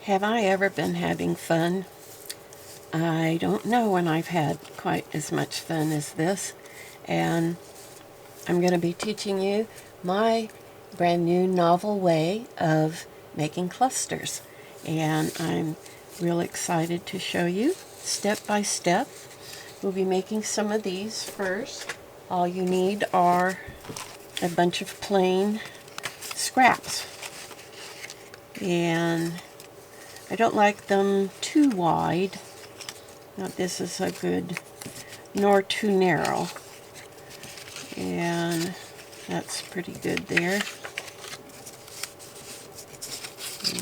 Have I ever been having fun? I don't know when I've had quite as much fun as this, and I'm going to be teaching you my brand new novel way of making clusters, and I'm real excited to show you step by step. We'll be making some of these first. All you need are a bunch of plain scraps, and I don't like them too wide. Now this is a good, nor too narrow, and that's pretty good there.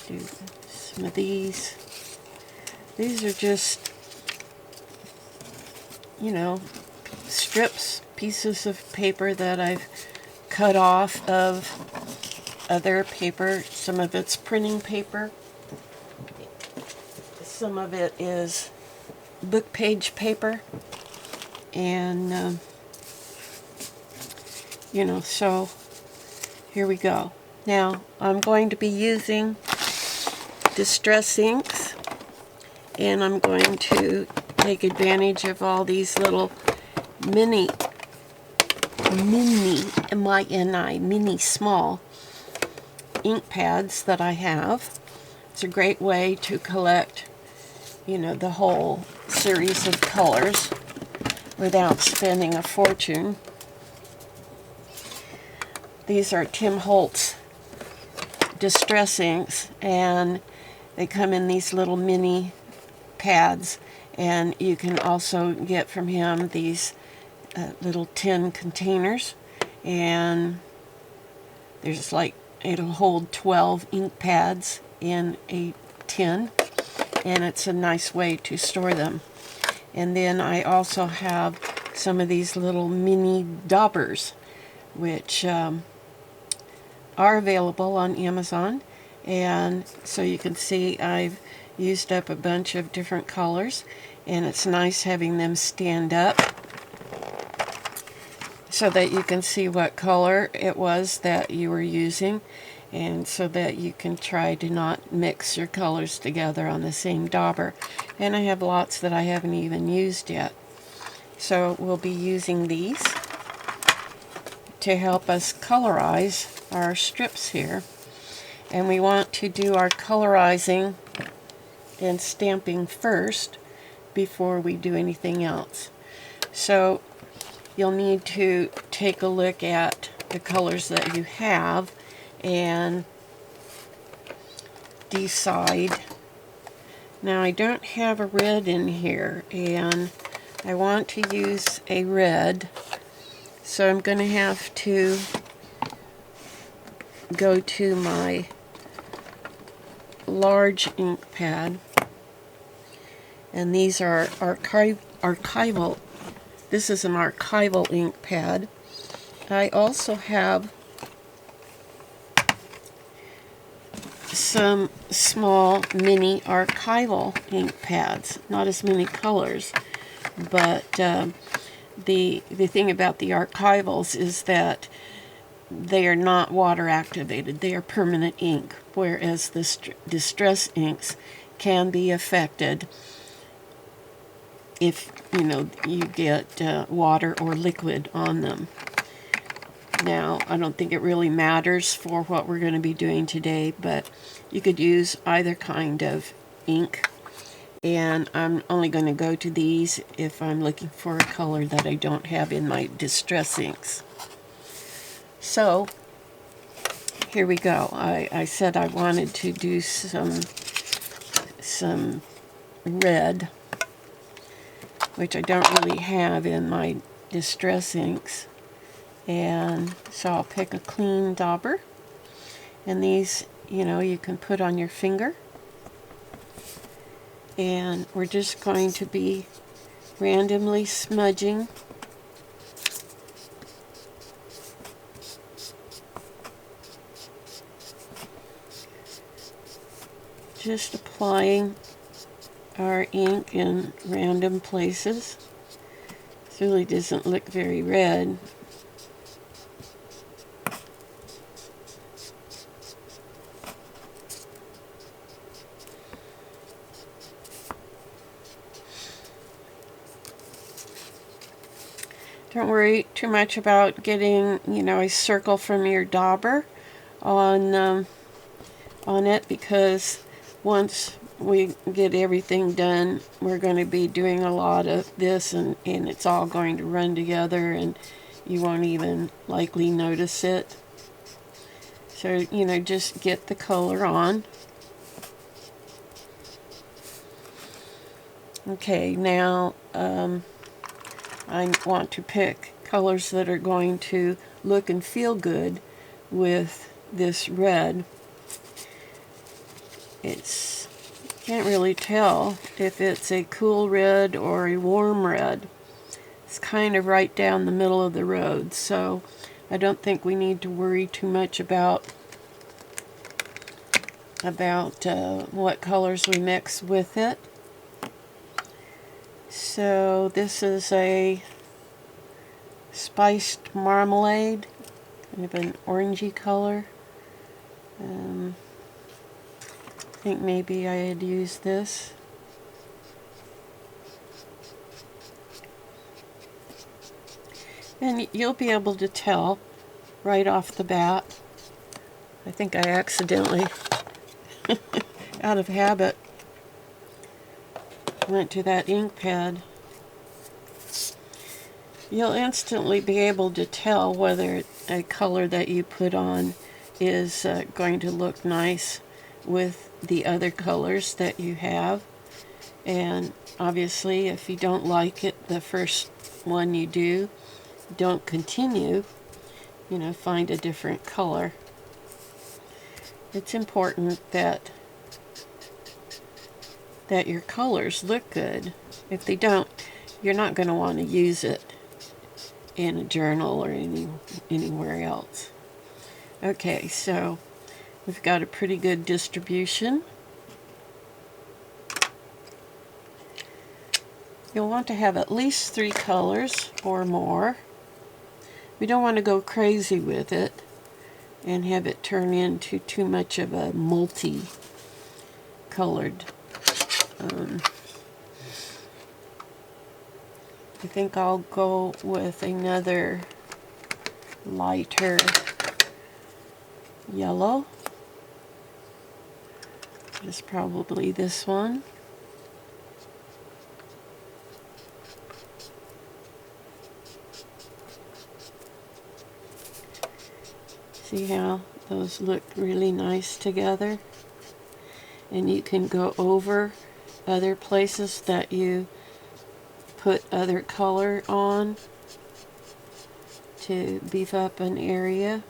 Do some of these. These are just, strips, pieces of paper that I've cut off of other paper. Some of it's printing paper. Some of it is book page paper. And, so here we go. Now, I'm going to be using distress inks, and I'm going to take advantage of all these little mini small ink pads that I have. It's a great way to collect, the whole series of colors without spending a fortune. These are Tim Holtz distress inks, and they come in these little mini pads, and you can also get from him these little tin containers, and there's it'll hold 12 ink pads in a tin, and it's a nice way to store them. And then I also have some of these little mini daubers, which are available on Amazon, and so you can see I've used up a bunch of different colors, and it's nice having them stand up so that you can see what color it was that you were using, and so that you can try to not mix your colors together on the same dauber. And I have lots that I haven't even used yet, so we'll be using these to help us colorize our strips here. And we want to do our colorizing and stamping first before we do anything else. So you'll need to take a look at the colors that you have and decide. Now I don't have a red in here, and I want to use a red, so I'm going to have to go to my large ink pad, and these are archival. This is an archival ink pad. I also have some small mini archival ink pads, not as many colors, but the thing about the archivals is that they are not water activated. They are permanent ink, whereas the distress inks can be affected if you get water or liquid on them. Now, I don't think it really matters for what we're going to be doing today, but you could use either kind of ink, and I'm only going to go to these if I'm looking for a color that I don't have in my distress inks. So here we go. I said I wanted to do some red, which I don't really have in my distress inks. And so I'll pick a clean dauber, and these, you can put on your finger, and we're just going to be randomly smudging just applying our ink in random places. This really doesn't look very red. Don't worry too much about getting, you know, a circle from your dauber on it, because once we get everything done, we're going to be doing a lot of this, and it's all going to run together and you won't even likely notice it. So, you know, just get the color on. Okay, now I want to pick colors that are going to look and feel good with this red. Can't really tell if it's a cool red or a warm red. It's kind of right down the middle of the road, so I don't think we need to worry too much about what colors we mix with it. So this is a spiced marmalade, kind of an orangey color. I think maybe I had used this. And you'll be able to tell right off the bat. I think I accidentally, out of habit, went to that ink pad. You'll instantly be able to tell whether a color that you put on is going to look nice with the other colors that you have. And obviously, if you don't like it, the first one you do, don't continue. You know, find a different color. It's important that your colors look good. If they don't, you're not going to want to use it in a journal or anywhere else. Okay, so we've got a pretty good distribution. You'll want to have at least 3 colors or more. We don't want to go crazy with it and have it turn into too much of a multi-colored. I think I'll go with another lighter yellow. Just probably this one. See how those look really nice together? And you can go over other places that you put other color on to beef up an area.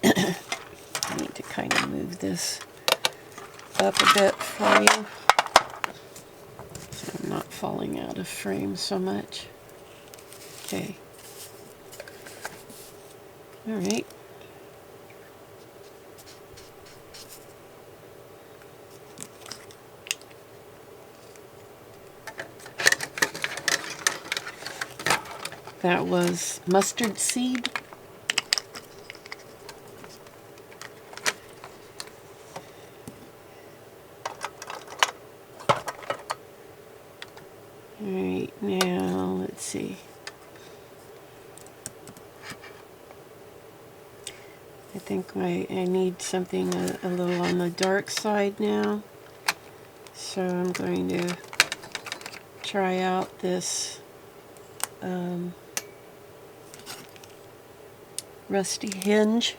I need to kind of move this up a bit for you so I'm not falling out of frame so much. Okay. All right. That was mustard seed. Alright, now let's see. I think I need something a little on the dark side now. So I'm going to try out this rusty hinge.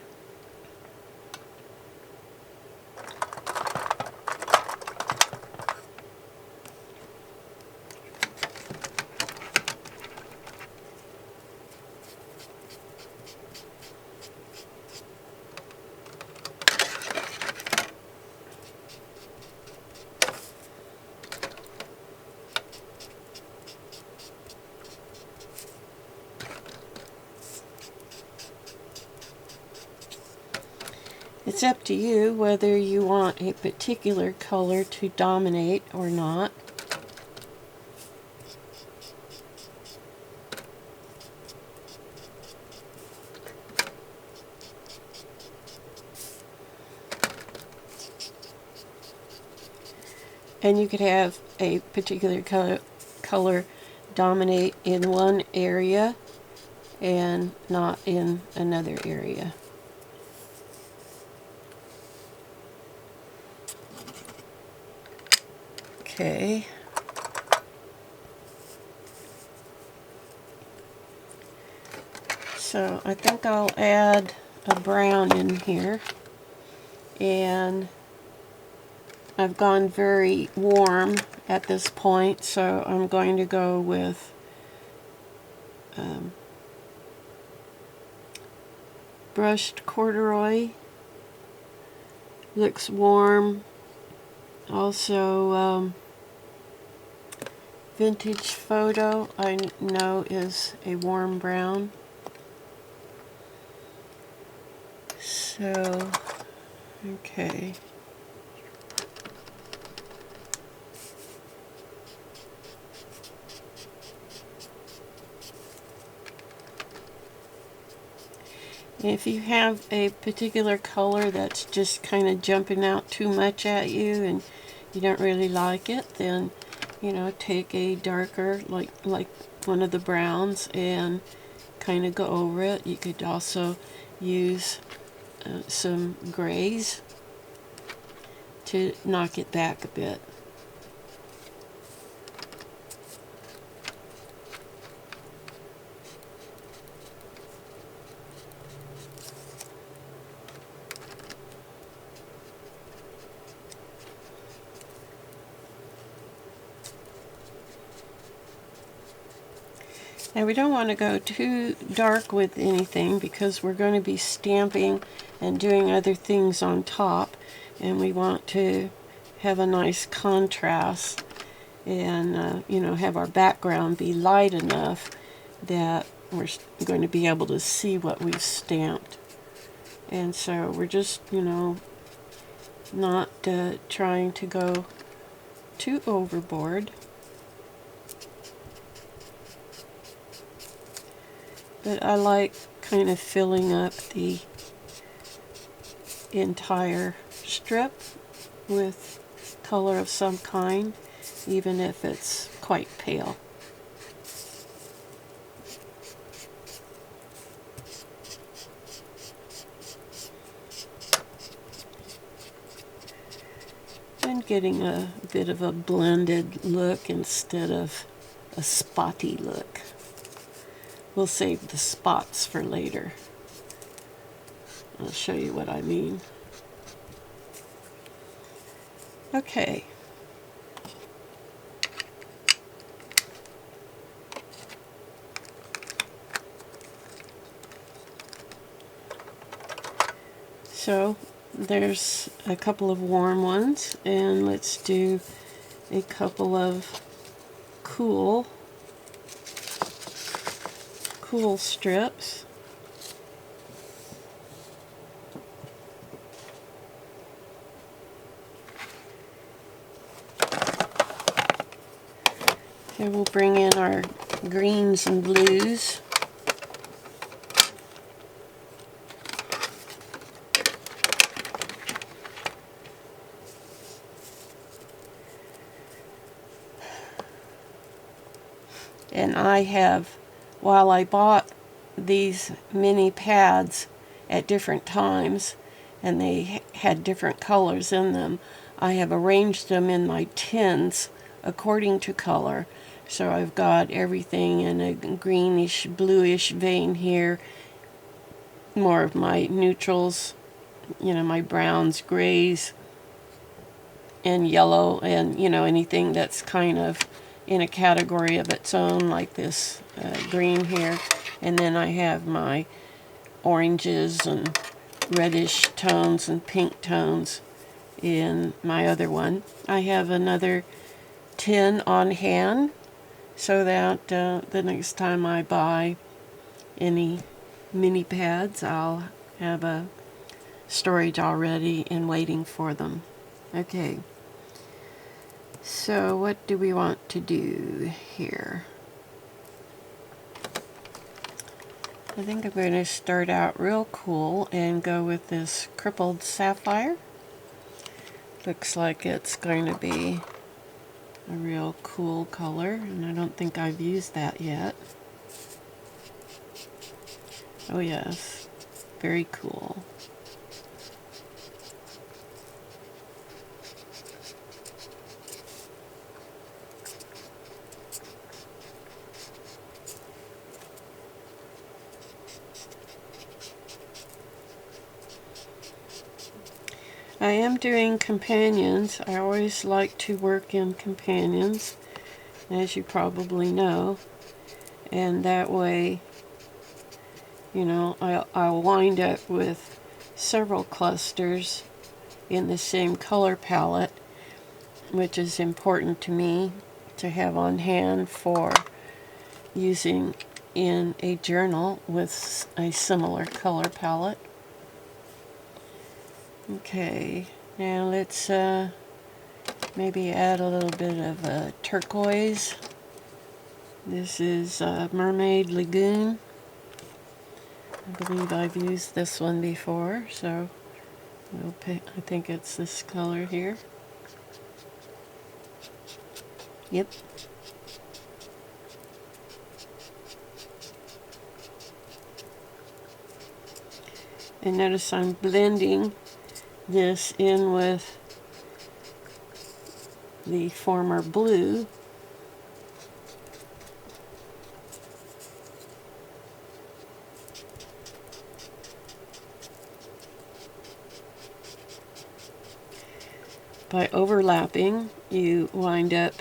It's up to you whether you want a particular color to dominate or not. And you could have a particular color dominate in one area and not in another area. Okay. So I think I'll add a brown in here, and I've gone very warm at this point, so I'm going to go with brushed corduroy. Looks warm. Also, vintage photo I know is a warm brown. So, okay. If you have a particular color that's just kind of jumping out too much at you and you don't really like it, then, you know, take a darker, like one of the browns, and kind of go over it. You could also use some grays to knock it back a bit. Now we don't want to go too dark with anything because we're going to be stamping and doing other things on top, and we want to have a nice contrast and you know, have our background be light enough that we're going to be able to see what we've stamped. And so we're just, you know, not trying to go too overboard. But I like kind of filling up the entire strip with color of some kind, even if it's quite pale. And getting a bit of a blended look instead of a spotty look. We'll save the spots for later. I'll show you what I mean. Okay. So there's a couple of warm ones, and let's do a couple of cool strips. And we'll bring in our greens and blues. And I have, while I bought these mini pads at different times and they had different colors in them, I have arranged them in my tins according to color. So I've got everything in a greenish, bluish vein here, more of my neutrals, you know, my browns, grays, and yellow, and, you know, anything that's kind of in a category of its own, like this green here. And then I have my oranges and reddish tones and pink tones in my other one. I have another tin on hand so that the next time I buy any mini pads, I'll have a storage already and waiting for them. Okay, so what do we want to do here? I think I'm going to start out real cool and go with this crippled sapphire. Looks like it's going to be a real cool color, and I don't think I've used that yet. Oh yes, very cool. I am doing companions. I always like to work in companions, as you probably know, and that way, you know, I'll wind up with several clusters in the same color palette, which is important to me to have on hand for using in a journal with a similar color palette. Okay, now let's maybe add a little bit of turquoise. This is Mermaid Lagoon. I believe I've used this one before, so we'll pick, I think it's this color here. Yep. And notice I'm blending this in with the former blue. By overlapping, you wind up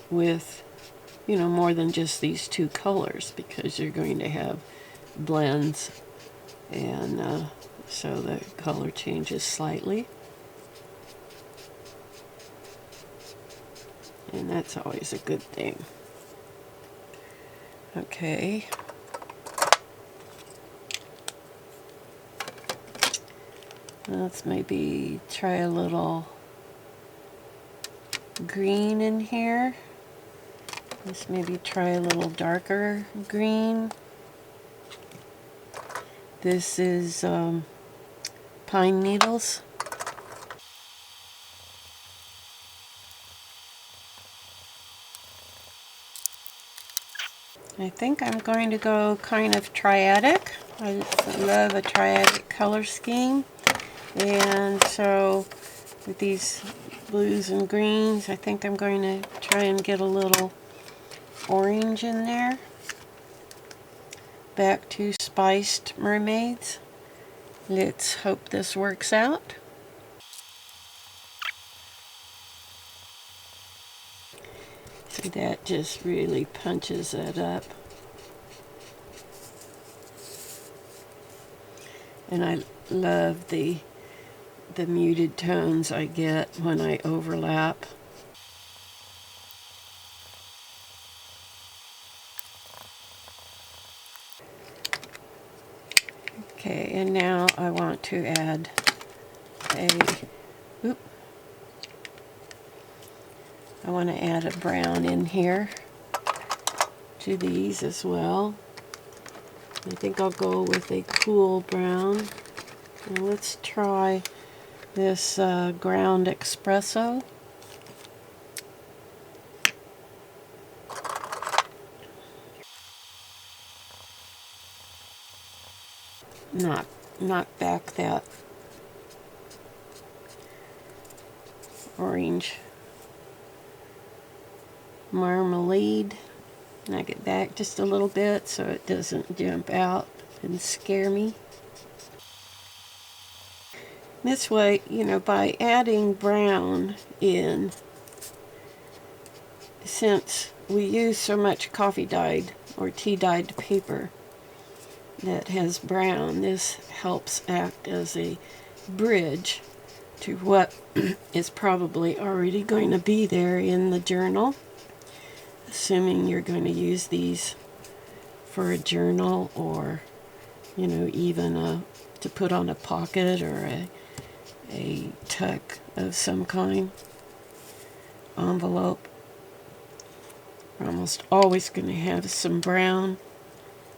with, you know, more than just these two colors, because you're going to have blends, and so the color changes slightly. And that's always a good thing. Okay. Let's maybe try a little green in here. Let's maybe try a little darker green. This is pine needles. I think I'm going to go kind of triadic. I love a triadic color scheme. And so with these blues and greens, I think I'm going to try and get a little orange in there. Back to spiced mermaids. Let's hope this works out. See, that just really punches it up. And I love the muted tones I get when I overlap. Okay, and now I want to add I want to add a brown in here to these as well. I think I'll go with a cool brown. Now let's try this ground espresso. Knock back that orange marmalade. Knock it back just a little bit so it doesn't jump out and scare me. This way, you know, by adding brown in, since we use so much coffee dyed or tea dyed paper that has brown, this helps act as a bridge to what is probably already going to be there in the journal, assuming you're going to use these for a journal, or, you know, even to put on a pocket or a tuck of some kind, envelope. We're almost always going to have some brown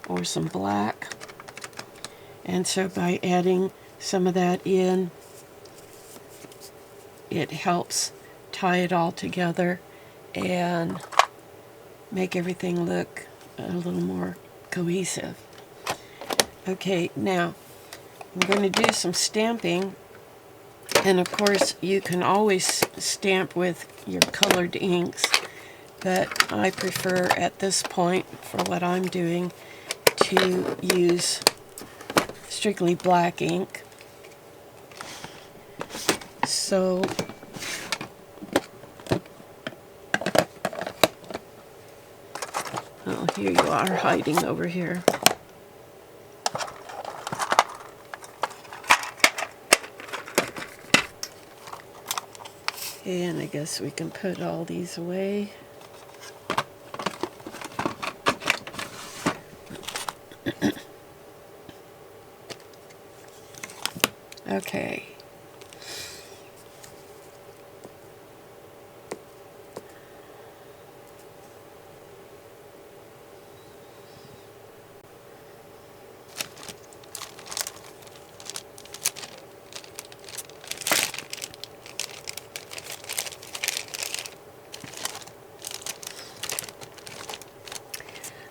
or some black, and so by adding some of that in, it helps tie it all together and make everything look a little more cohesive. Okay, now I'm going to do some stamping, and of course you can always stamp with your colored inks, but I prefer at this point, for what I'm doing, to use strictly black ink. So oh, here you are, hiding over here. And I guess we can put all these away. Okay.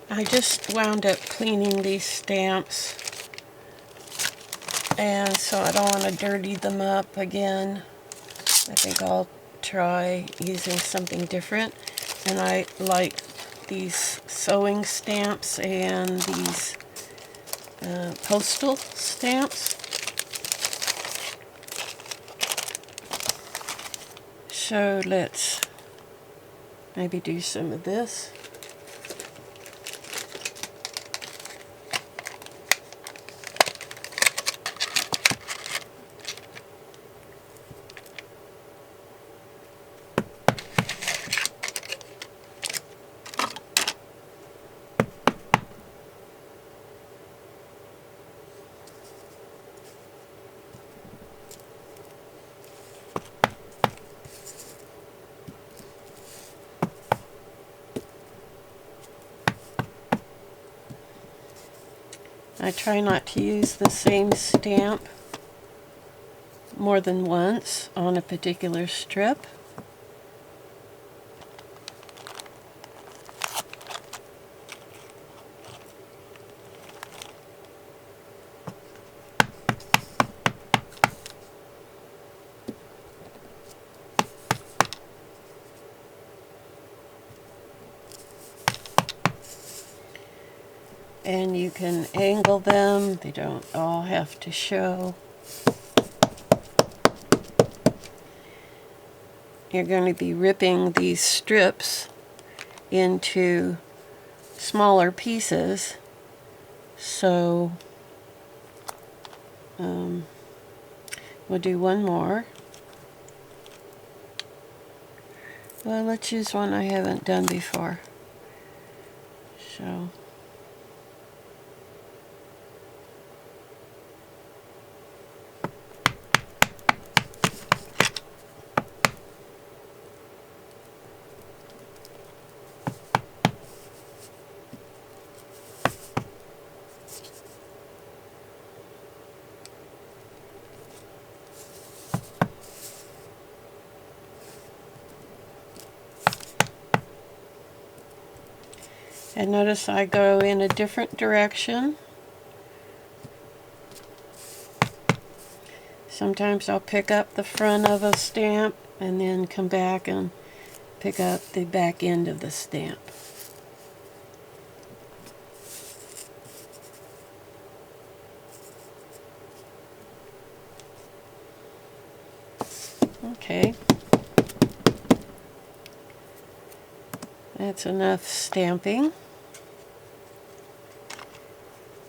I just wound up cleaning these stamps, and so I don't want to dirty them up again. I think I'll try using something different. And I like these sewing stamps and these postal stamps. So let's maybe do some of this. I try not to use the same stamp more than once on a particular strip. And you can angle them, they don't all have to show. You're going to be ripping these strips into smaller pieces, so we'll do one more. Well, let's use one I haven't done before. So and notice I go in a different direction. Sometimes I'll pick up the front of a stamp and then come back and pick up the back end of the stamp. Okay. That's enough stamping.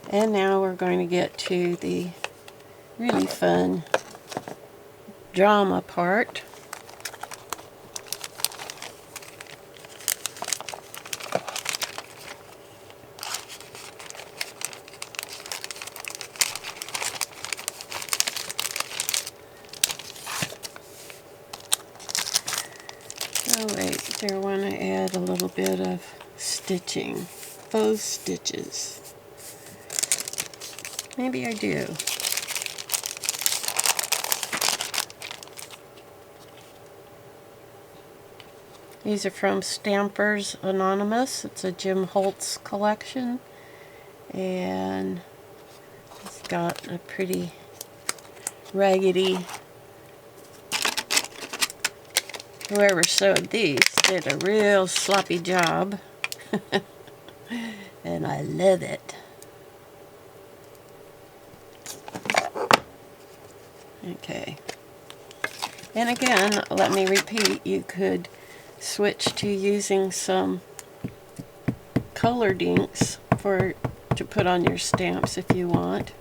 And now we're going to get to the really fun drama part. Oh wait, there I want to add a little bit of stitching, faux stitches. Maybe I do. These are from Stampers Anonymous. It's a Jim Holtz collection, and it's got a pretty raggedy. Whoever sewed these did a real sloppy job, and I love it. Okay. And again, let me repeat, you could switch to using some colored inks to put on your stamps if you want.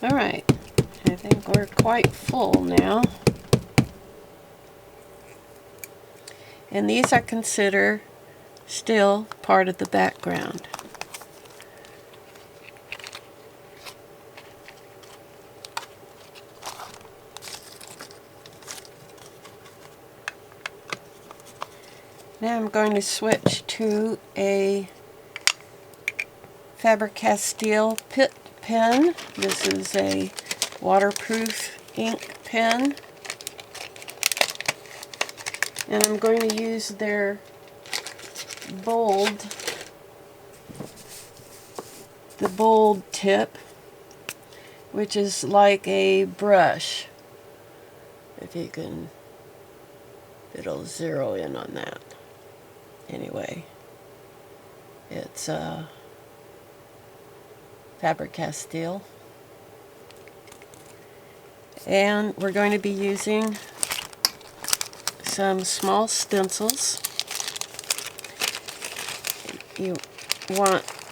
Alright, I think we're quite full now. And these I consider still part of the background. Now I'm going to switch to a Faber-Castell Pitt pen. This is a waterproof ink pen. And I'm going to use their the bold tip, which is like a brush. If you can, it'll zero in on that. Anyway, it's Faber-Castell. And we're going to be using some small stencils.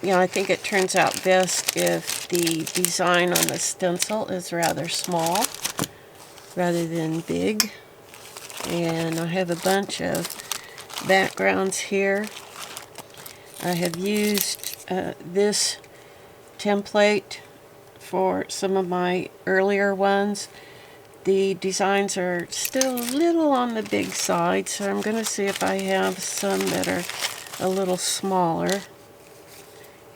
I think it turns out best if the design on the stencil is rather small rather than big. And I have a bunch of backgrounds here. I have used this template for some of my earlier ones. The designs are still a little on the big side, so I'm going to see if I have some that are a little smaller.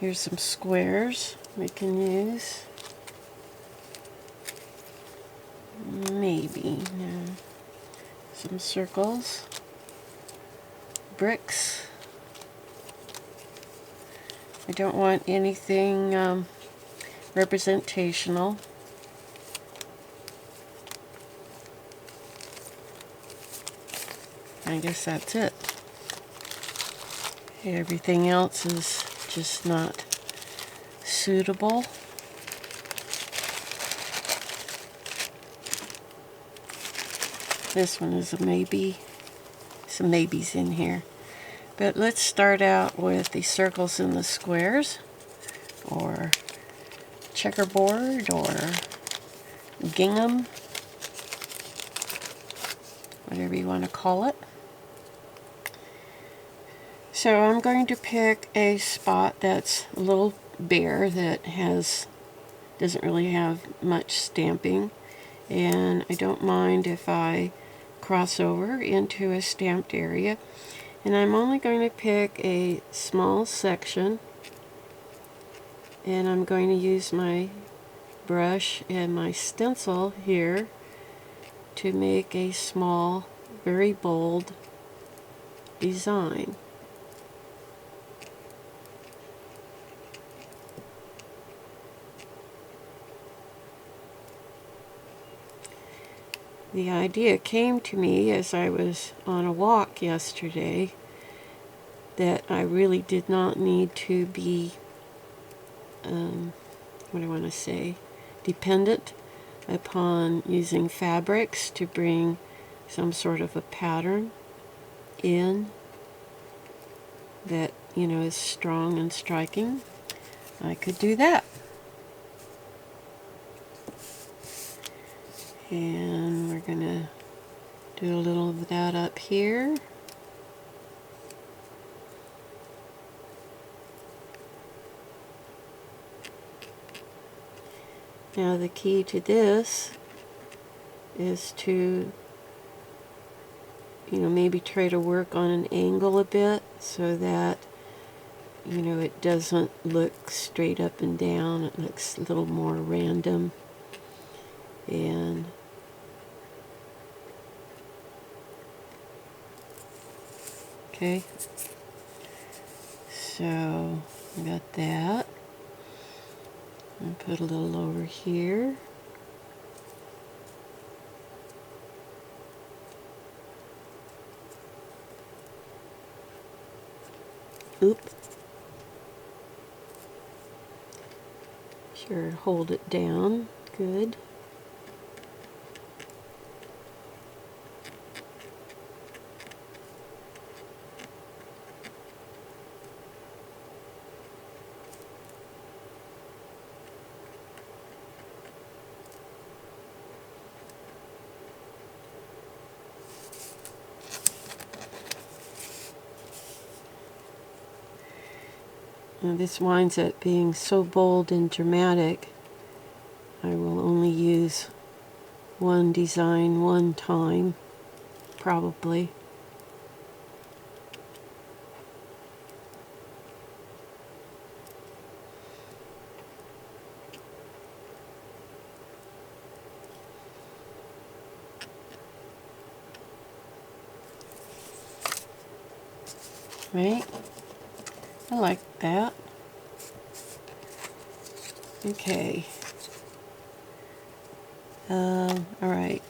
Here's some squares we can use. Maybe. Yeah. Some circles. Bricks. I don't want anything representational. I guess that's it. Everything else is just not suitable. This one is a maybe. Some maybes in here. But let's start out with the circles and the squares, or checkerboard, or gingham, whatever you want to call it. So I'm going to pick a spot that's a little bare, that doesn't really have much stamping, and I don't mind if I cross over into a stamped area. And I'm only going to pick a small section, and I'm going to use my brush and my stencil here to make a small, very bold design. The idea came to me as I was on a walk yesterday that I really did not need to be, what do I want to say, dependent upon using fabrics to bring some sort of a pattern in that, you know, is strong and striking. I could do that. And we're going to do a little of that up here. Now the key to this is to, you know, maybe try to work on an angle a bit so that, you know, it doesn't look straight up and down. It looks a little more random. And okay, so I got that. I'll put a little over here. Oop. Sure, hold it down. Good. Now this winds up being so bold and dramatic, I will only use one design one time, probably. Right? I like that. Okay. Alright.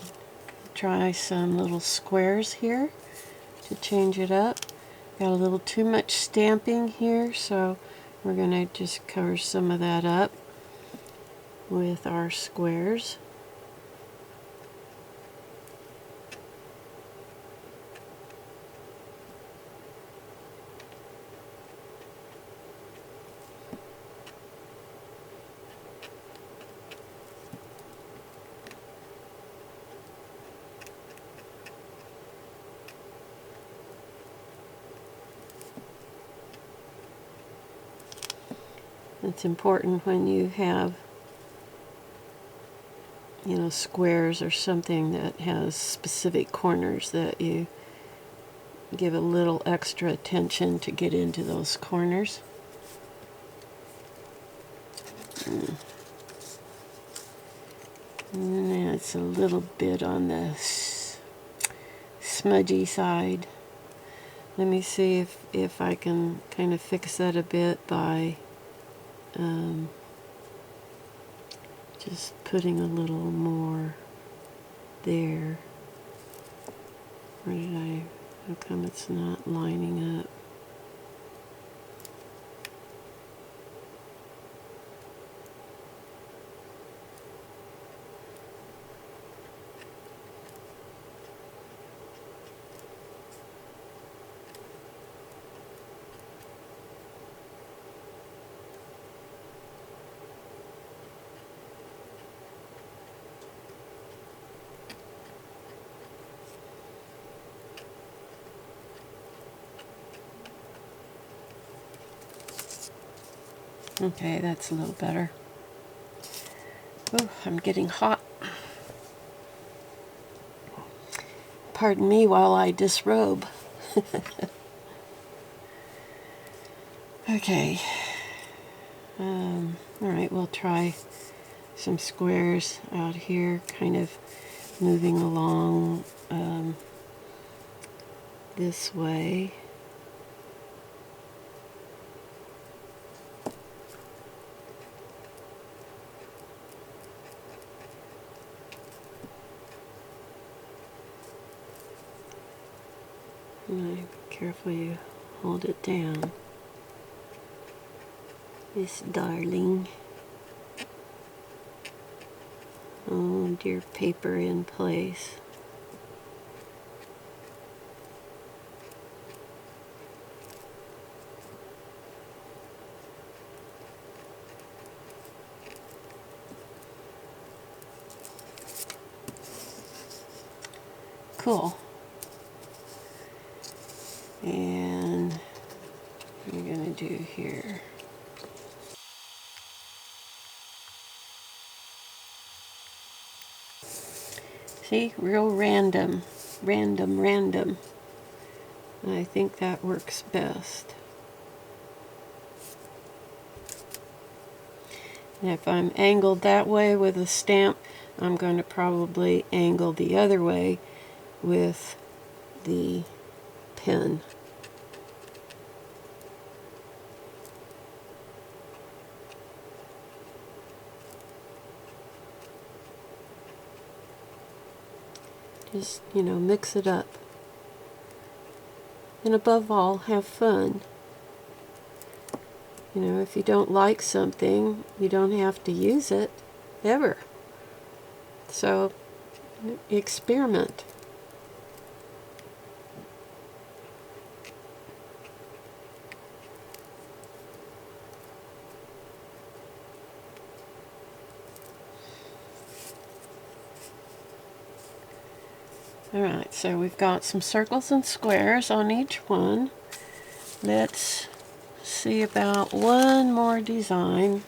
Try some little squares here to change it up. Got a little too much stamping here, so we're going to just cover some of that up with our squares. It's important when you have, you know, squares or something that has specific corners that you give a little extra attention to get into those corners. And it's a little bit on the smudgy side. Let me see if I can kind of fix that a bit by just putting a little more there. Where did how come it's not lining up? Okay, that's a little better. Oh, I'm getting hot. Pardon me while I disrobe. Okay. Alright, we'll try some squares out here, kind of moving along this way. And be careful you hold it down. This darling. Oh, dear, paper in place. Cool. And what are we going to do here? See, real random. Random. I think that works best. And if I'm angled that way with a stamp, I'm going to probably angle the other way with the pen. Just, you know, mix it up. And above all, have fun. You know, if you don't like something, you don't have to use it, ever. So, experiment. Alright, so we've got some circles and squares on each one. Let's see about one more design,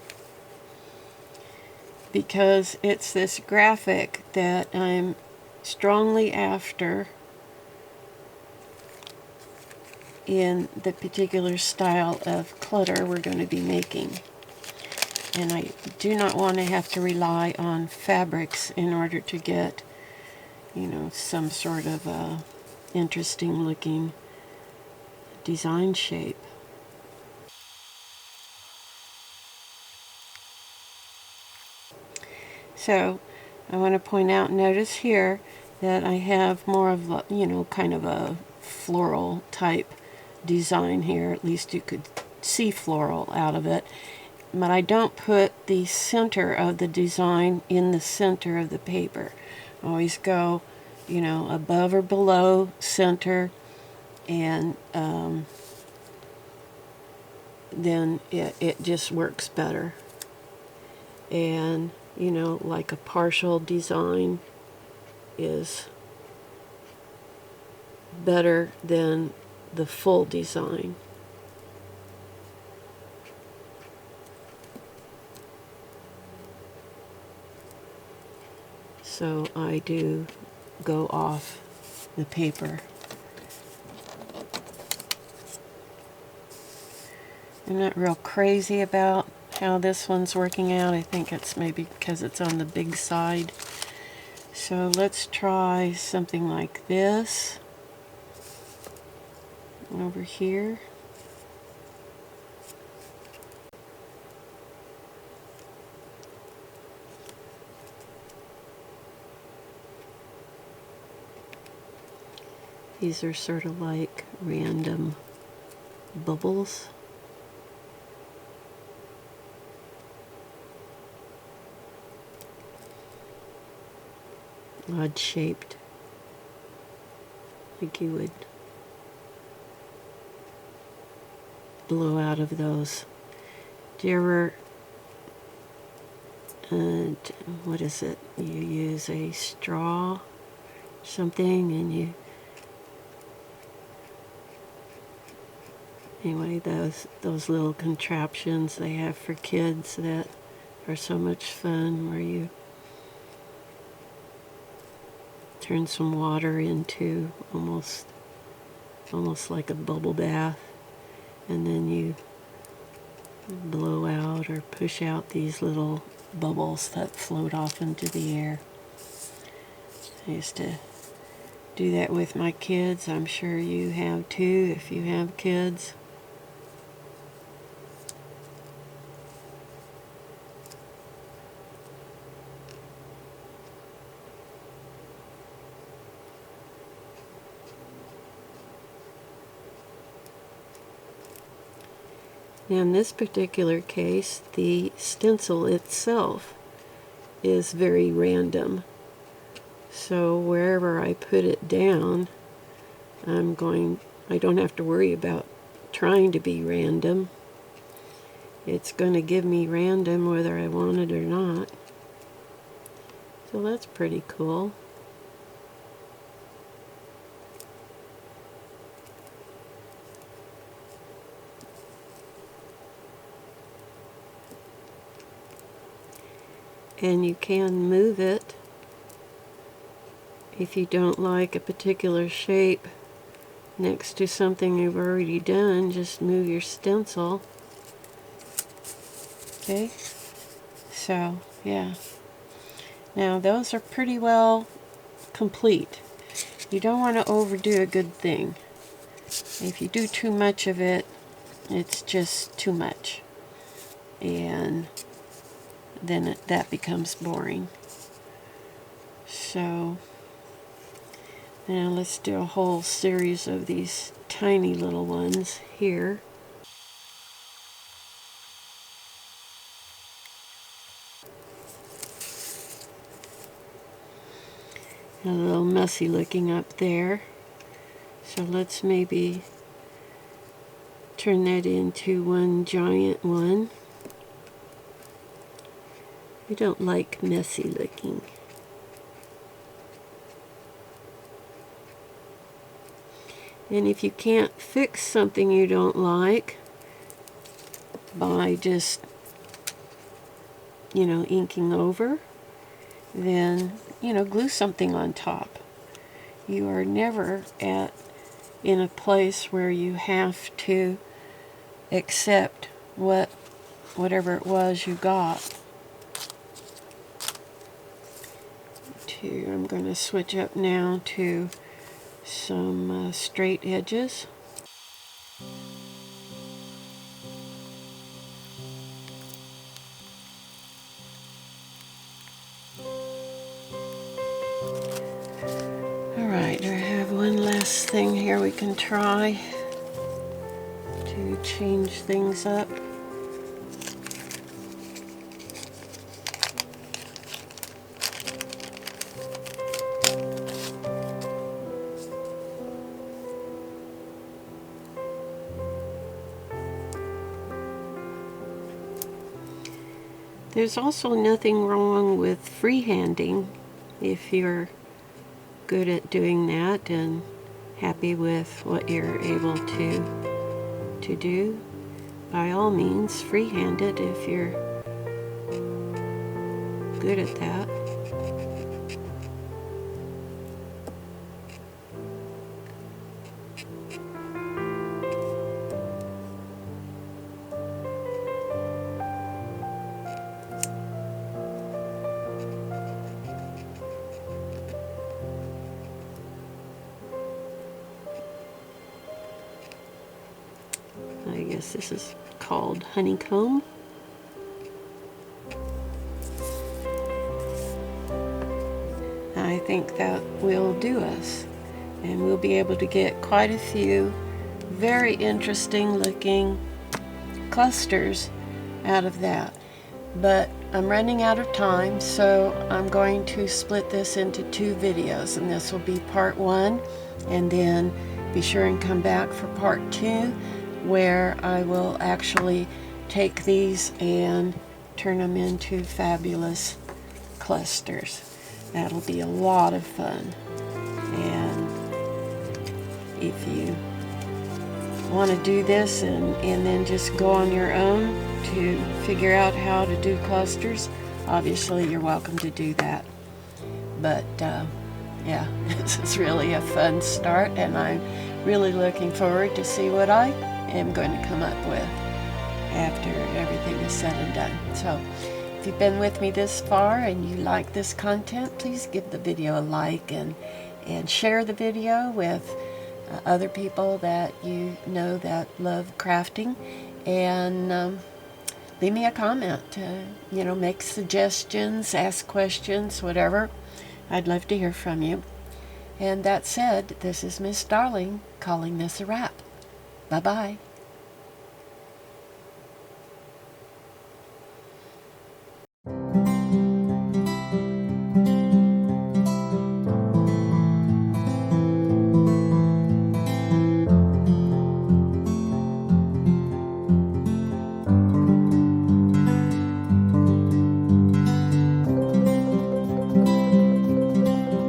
because it's this graphic that I'm strongly after in the particular style of clutter we're going to be making. And I do not want to have to rely on fabrics in order to get, you know, some sort of interesting looking design shape. So I want to point out, notice here that I have more of a, you know, kind of a floral type design here. At least you could see floral out of it. But I don't put the center of the design in the center of the paper. I always go, you know, above or below center, and then it just works better. And, you know, like a partial design is better than the full design. So I do go off the paper. I'm not real crazy about how this one's working out. I think it's maybe because it's on the big side. So let's try something like this over here. These are sort of like random bubbles. Odd shaped. Like you would blow out of those. Do you ever, what is it? You use a straw, something, and you, anyway, those little contraptions they have for kids that are so much fun, where you turn some water into almost like a bubble bath, and then you blow out or push out these little bubbles that float off into the air. I used to do that with my kids. I'm sure you have too if you have kids. Now in this particular case, the stencil itself is very random. So wherever I put it down, I don't have to worry about trying to be random. It's going to give me random whether I want it or not. So that's pretty cool. And you can move it if you don't like a particular shape next to something you've already done. Just move your stencil. Okay, so yeah, now those are pretty well complete. You don't want to overdo a good thing. If you do too much of it, it's just too much, and then that becomes boring. So now let's do a whole series of these tiny little ones here. A little messy looking up there. So let's maybe turn that into one giant one. I don't like messy looking. And if you can't fix something you don't like by just, inking over, then, glue something on top. You are never in a place where you have to accept whatever it was you got. I'm going to switch up now to some straight edges. Alright, I have one last thing here we can try to change things up. There's also nothing wrong with freehanding if you're good at doing that and happy with what you're able to do. By all means, freehand it if you're good at that. I guess this is called honeycomb. I think that will do us, and we'll be able to get quite a few very interesting looking clusters out of that. But I'm running out of time, so I'm going to split this into 2 videos, and this will be part 1, and then be sure and come back for part 2, where I will actually take these and turn them into fabulous clusters. That'll be a lot of fun. And if you want to do this and then just go on your own to figure out how to do clusters, obviously you're welcome to do that. But yeah, this is really a fun start, and I'm really looking forward to see what I am going to come up with after everything is said and done. So if you've been with me this far and you like this content, please give the video a like and and share the video with other people that you know that love crafting, and leave me a comment. Make suggestions, ask questions, whatever. I'd love to hear from you. And that said, this is Miss Darling calling this a wrap. Bye-bye.